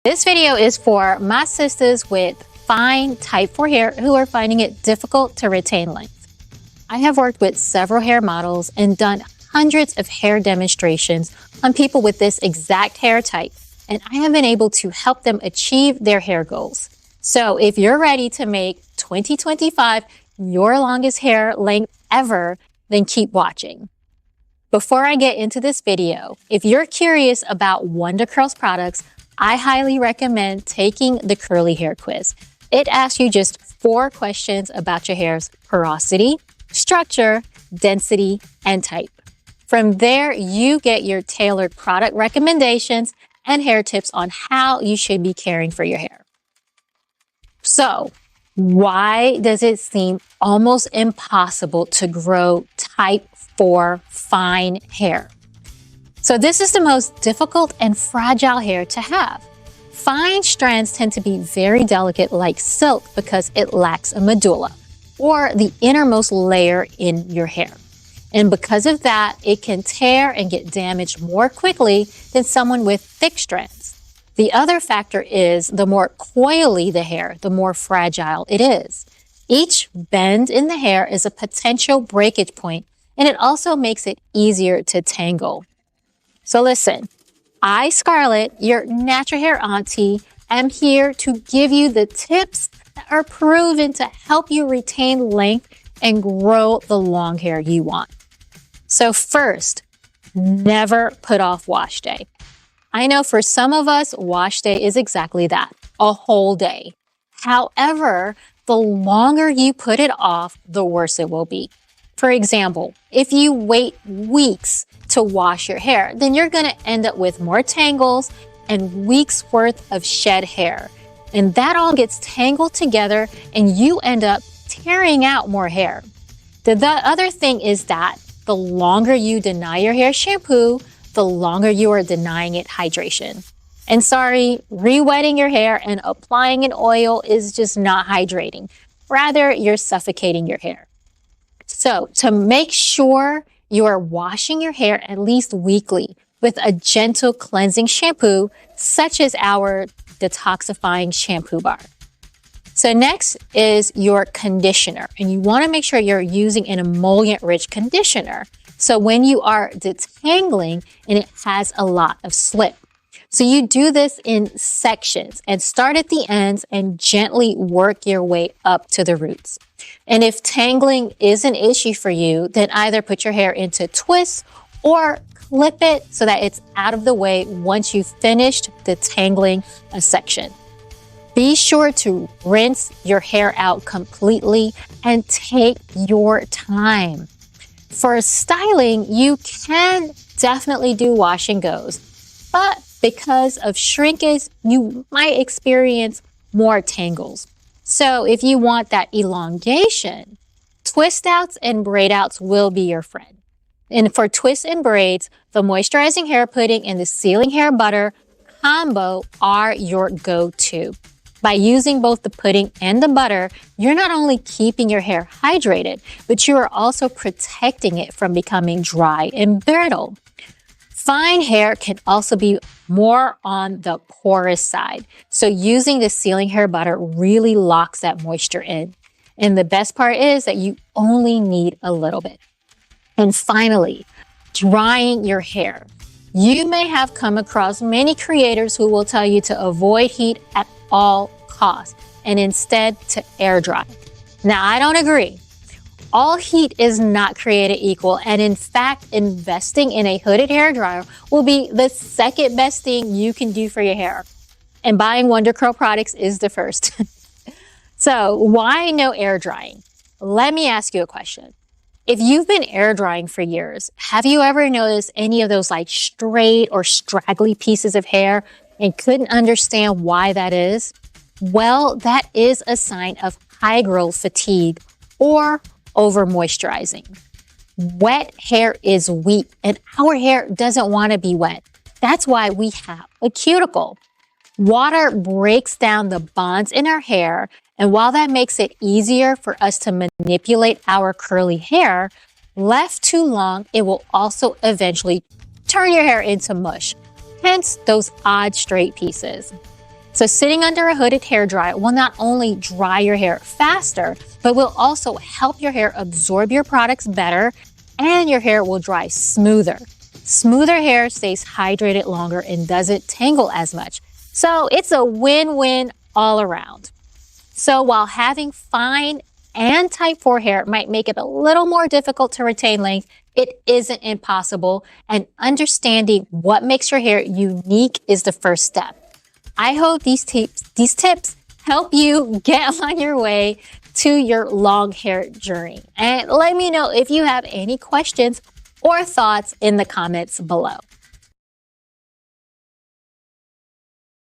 This video is for my sisters with fine type 4 hair who are finding it difficult to retain length. I have worked with several hair models and done hundreds of hair demonstrations on people with this exact hair type, and I have been able to help them achieve their hair goals. So if you're ready to make 2025 your longest hair length ever, then keep watching. Before I get into this video, if you're curious about Wonder Curls products, I highly recommend taking the Curly Hair Quiz. It asks you just 4 questions about your hair's porosity, structure, density, and type. From there, you get your tailored product recommendations and hair tips on how you should be caring for your hair. So, why does it seem almost impossible to grow type 4 fine hair? So this is the most difficult and fragile hair to have. Fine strands tend to be very delicate like silk because it lacks a medulla, or the innermost layer in your hair. And because of that, it can tear and get damaged more quickly than someone with thick strands. The other factor is the more coily the hair, the more fragile it is. Each bend in the hair is a potential breakage point, and it also makes it easier to tangle. So listen, I, Scarlett, your natural hair auntie, am here to give you the tips that are proven to help you retain length and grow the long hair you want. So first, never put off wash day. I know for some of us, wash day is exactly that, a whole day. However, the longer you put it off, the worse it will be. For example, if you wait weeks to wash your hair, then you're going to end up with more tangles and weeks worth of shed hair. And that all gets tangled together and you end up tearing out more hair. The other thing is that the longer you deny your hair shampoo, the longer you are denying it hydration. And sorry, re-wetting your hair and applying an oil is just not hydrating. Rather, you're suffocating your hair. So to make sure you are washing your hair at least weekly with a gentle cleansing shampoo, such as our detoxifying shampoo bar. So next is your conditioner, and you want to make sure you're using an emollient-rich conditioner. So when you are detangling and it has a lot of slip. So you do this in sections and start at the ends and gently work your way up to the roots. And if tangling is an issue for you, then either put your hair into twists or clip it so that it's out of the way once you've finished detangling a section. Be sure to rinse your hair out completely and take your time. For styling, you can definitely do wash and goes, but because of shrinkage, you might experience more tangles. So if you want that elongation, twist outs and braid outs will be your friend. And for twists and braids, the moisturizing hair pudding and the sealing hair butter combo are your go-to. By using both the pudding and the butter, you're not only keeping your hair hydrated, but you are also protecting it from becoming dry and brittle. Fine hair can also be more on the porous side. So using the sealing hair butter really locks that moisture in. And the best part is that you only need a little bit. And finally, drying your hair. You may have come across many creators who will tell you to avoid heat at all costs and instead to air dry. Now, I don't agree. All heat is not created equal, and in fact, investing in a hooded hair dryer will be the second best thing you can do for your hair. And buying Wonder Curl products is the first. So why no air drying? Let me ask you a question. If you've been air drying for years, have you ever noticed any of those like straight or straggly pieces of hair and couldn't understand why that is? Well, that is a sign of high growth fatigue or over moisturizing. Wet hair is weak and our hair doesn't want to be wet. That's why we have a cuticle. Water breaks down the bonds in our hair, and while that makes it easier for us to manipulate our curly hair, left too long, it will also eventually turn your hair into mush, hence those odd straight pieces. So sitting under a hooded hairdryer will not only dry your hair faster, but will also help your hair absorb your products better, and your hair will dry smoother. Smoother hair stays hydrated longer and doesn't tangle as much. So it's a win-win all around. So while having fine and type 4 hair might make it a little more difficult to retain length, it isn't impossible, and understanding what makes your hair unique is the first step. I hope these tips help you get on your way to your long hair journey. And let me know if you have any questions or thoughts in the comments below.